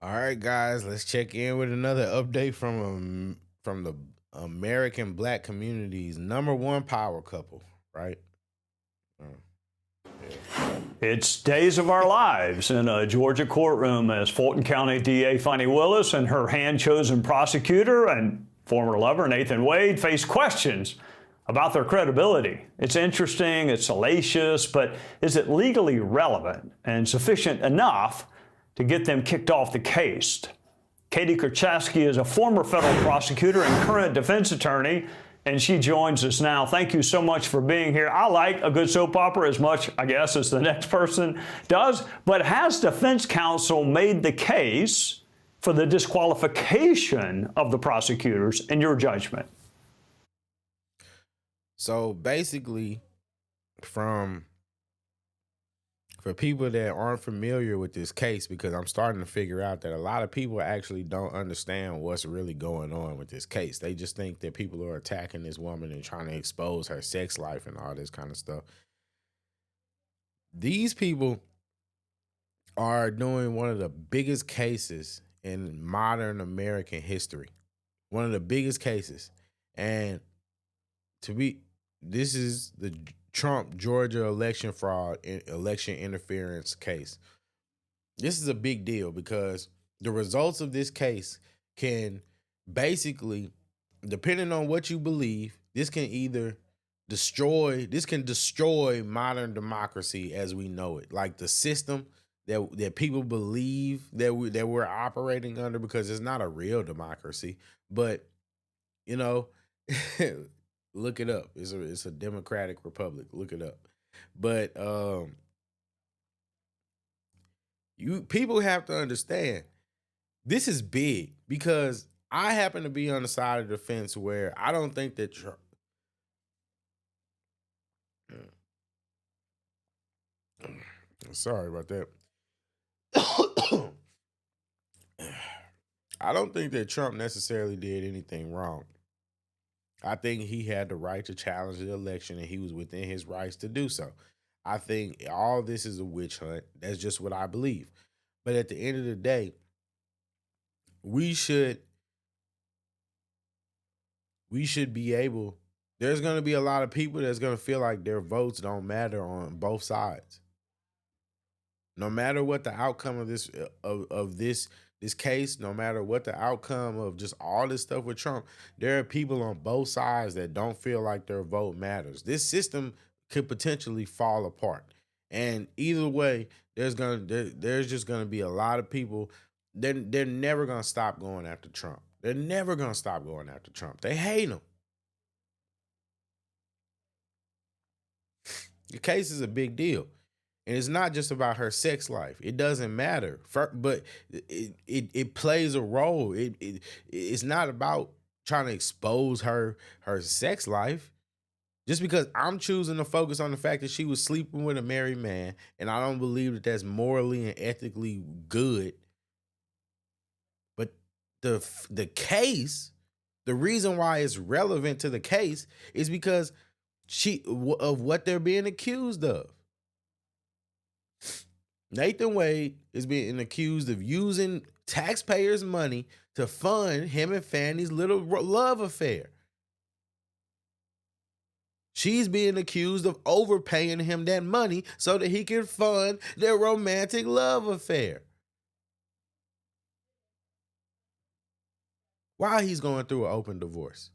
All right, guys, let's check in with another update from the American Black community's #1 power couple, right? It's days of our lives in a Georgia courtroom as Fulton County DA Fani Willis and her hand-chosen prosecutor and former lover Nathan Wade face questions about their credibility. It's interesting, it's salacious, but is it legally relevant and sufficient enough to get them kicked off the case? Katie Kurchaski is a former federal prosecutor and current defense attorney, and she joins us now. Thank you so much for being here. I like a good soap opera as much, I guess, as the next person does, but has defense counsel made the case for the disqualification of the prosecutors in your judgment? So basically, for people that aren't familiar with this case, because I'm starting to figure out that a lot of people actually don't understand what's really going on with this case. They just think that people are attacking this woman and trying to expose her sex life and all this kind of stuff. These people are doing one of the biggest cases in modern American history. One of the biggest cases. And this is the Trump Georgia election fraud, election interference case. This is a big deal because the results of this case can basically, depending on what you believe, this can destroy modern democracy as we know it. Like the system that people believe that we're operating under, because it's not a real democracy. But, you know, look it up. It's a democratic republic. Look it up. But people have to understand this is big, because I happen to be on the side of the fence where I don't think that Trump. Sorry about that. I don't think that Trump necessarily did anything wrong. I think he had the right to challenge the election, and he was within his rights to do so. I think all this is a witch hunt. That's just what I believe. But at the end of the day, we should be able, there's going to be a lot of people that's going to feel like their votes don't matter on both sides. No matter what the outcome of this case, no matter what the outcome of just all this stuff with Trump, there are people on both sides that don't feel like their vote matters. This system could potentially fall apart. And either way, there's just gonna be a lot of people. They're never gonna stop going after Trump. They're never gonna stop going after Trump. They hate him. The case is a big deal. And it's not just about her sex life. It doesn't matter, but it plays a role. It's not about trying to expose her sex life. Just because I'm choosing to focus on the fact that she was sleeping with a married man, and I don't believe that that's morally and ethically good. But the case, the reason why it's relevant to the case is because of what they're being accused of. Nathan Wade is being accused of using taxpayers' money to fund him and Fani's little love affair. She's being accused of overpaying him that money so that he can fund their romantic love affair, while he's going through an open divorce.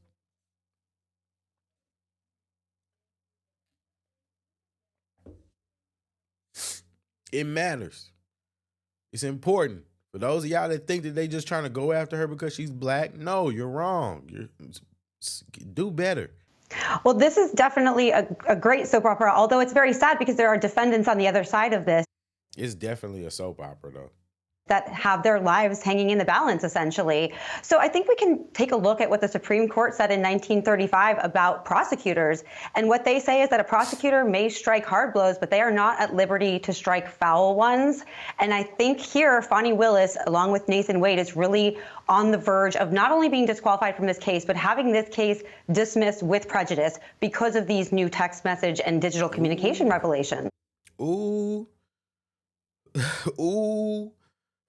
It matters. It's important. For those of y'all that think that they just trying to go after her because she's black, no, you're wrong. Do better. Well, this is definitely a great soap opera, although it's very sad because there are defendants on the other side of this. It's definitely a soap opera, though, that have their lives hanging in the balance, essentially. So I think we can take a look at what the Supreme Court said in 1935 about prosecutors. And what they say is that a prosecutor may strike hard blows, but they are not at liberty to strike foul ones. And I think here, Fani Willis, along with Nathan Wade, is really on the verge of not only being disqualified from this case, but having this case dismissed with prejudice because of these new text message and digital communication revelations. Ooh. Ooh.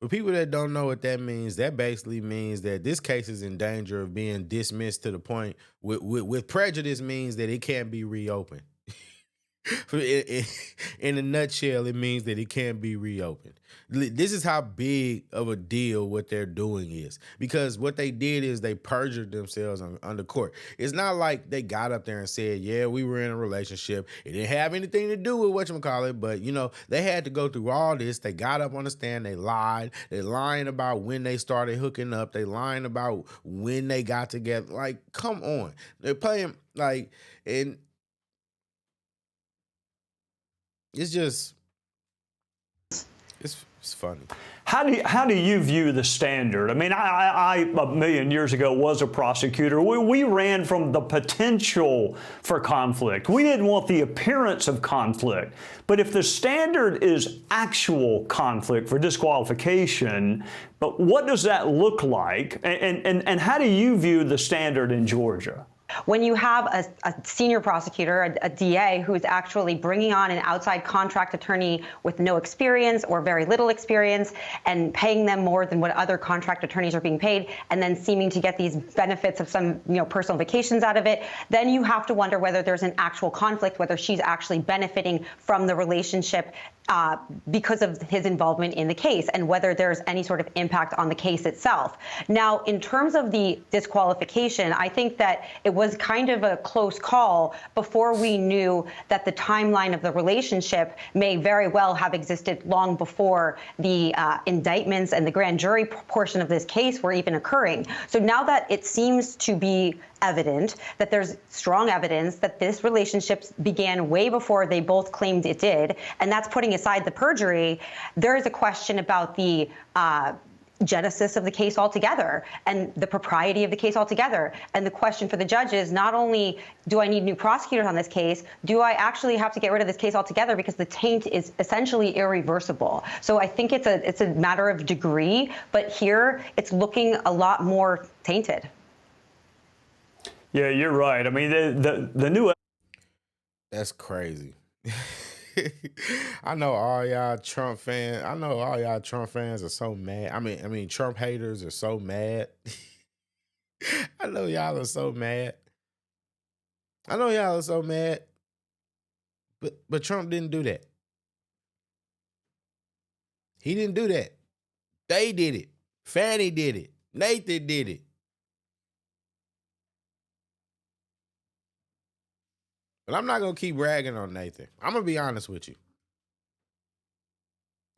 For people that don't know what that means, that basically means that this case is in danger of being dismissed to the point with prejudice means that it can't be reopened. In a nutshell, it means that it can't be reopened. This is how big of a deal what they're doing is, because what they did is they perjured themselves under court. It's not like they got up there and said, yeah, we were in a relationship. It didn't have anything to do with whatchamacallit, but you know, they had to go through all this. They got up on the stand, they lied. They lying about when they started hooking up. They lying about when they got together. Like, come on. They're playing like, and it's just, it's funny. How do you view the standard? I mean, I a million years ago was a prosecutor. We ran from the potential for conflict. We didn't want the appearance of conflict. But if the standard is actual conflict for disqualification, but what does that look like? And how do you view the standard in Georgia? When you have a senior prosecutor, a DA, who is actually bringing on an outside contract attorney with no experience or very little experience and paying them more than what other contract attorneys are being paid, and then seeming to get these benefits of some, personal vacations out of it, then you have to wonder whether there's an actual conflict, whether she's actually benefiting from the relationship because of his involvement in the case, and whether there's any sort of impact on the case itself. Now, in terms of the disqualification, I think that it was kind of a close call before we knew that the timeline of the relationship may very well have existed long before the indictments and the grand jury portion of this case were even occurring. So now that it seems to be evident that there's strong evidence that this relationship began way before they both claimed it did, and that's putting aside the perjury, there is a question about the genesis of the case altogether and the propriety of the case altogether. And the question for the judge is not only do I need new prosecutors on this case, do I actually have to get rid of this case altogether because the taint is essentially irreversible. So I think it's a matter of degree, but here it's looking a lot more tainted. Yeah, you're right. I mean, the new... That's crazy. I know all y'all Trump fans. I know all y'all Trump fans are so mad. I mean, Trump haters are so mad. I know y'all are so mad. I know y'all are so mad. But Trump didn't do that. He didn't do that. They did it. Fani did it. Nathan did it. But I'm not going to keep ragging on Nathan. I'm going to be honest with you.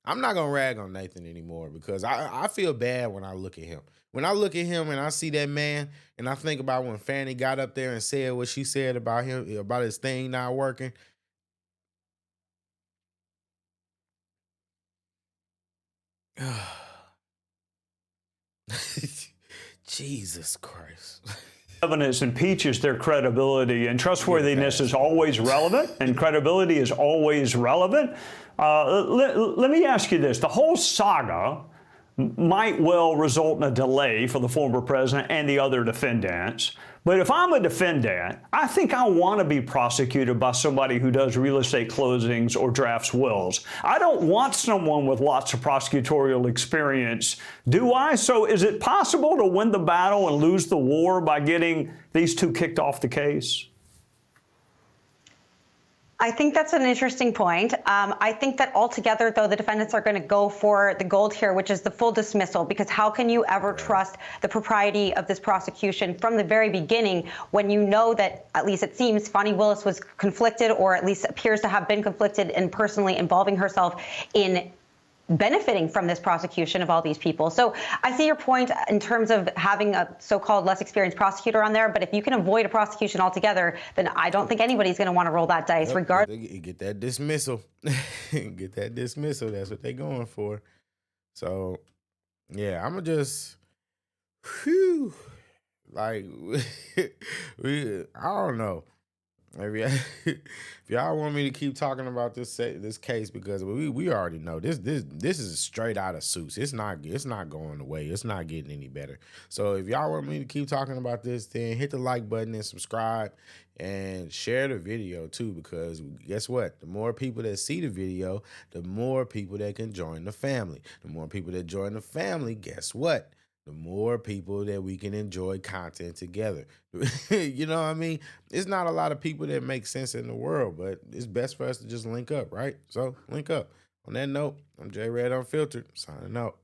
I'm not going to rag on Nathan anymore because I feel bad when I look at him. When I look at him and I see that man and I think about when Fani got up there and said what she said about him, about his thing not working. Jesus Christ. Evidence impeaches their credibility, and trustworthiness is always relevant, and credibility is always relevant. Let me ask you this. The whole saga might well result in a delay for the former president and the other defendants. But if I'm a defendant, I think I want to be prosecuted by somebody who does real estate closings or drafts wills. I don't want someone with lots of prosecutorial experience, do I? So is it possible to win the battle and lose the war by getting these two kicked off the case? I think that's an interesting point. I think that altogether, though, the defendants are going to go for the gold here, which is the full dismissal, because how can you ever trust the propriety of this prosecution from the very beginning when you know that, at least it seems, Fani Willis was conflicted, or at least appears to have been conflicted in personally involving herself in benefiting from this prosecution of all these people. So I see your point in terms of having a so-called less experienced prosecutor on there, but if you can avoid a prosecution altogether, then I don't think anybody's going to want to roll that dice, regardless. Get that dismissal. Get that dismissal. That's what they're going for. So, yeah, I'm going to just, like, I don't know. If y'all want me to keep talking about this case, because we already know this is straight out of Suits. It's not going away. It's not getting any better. So if y'all want me to keep talking about this, then hit the like button and subscribe and share the video too, because guess what? The more people that see the video, the more people that can join the family. The more people that join the family, guess what? The more people that we can enjoy content together. You know what I mean? It's not a lot of people that make sense in the world, but it's best for us to just link up, right? So link up. On that note, I'm JayyRedd Unfiltered, signing out.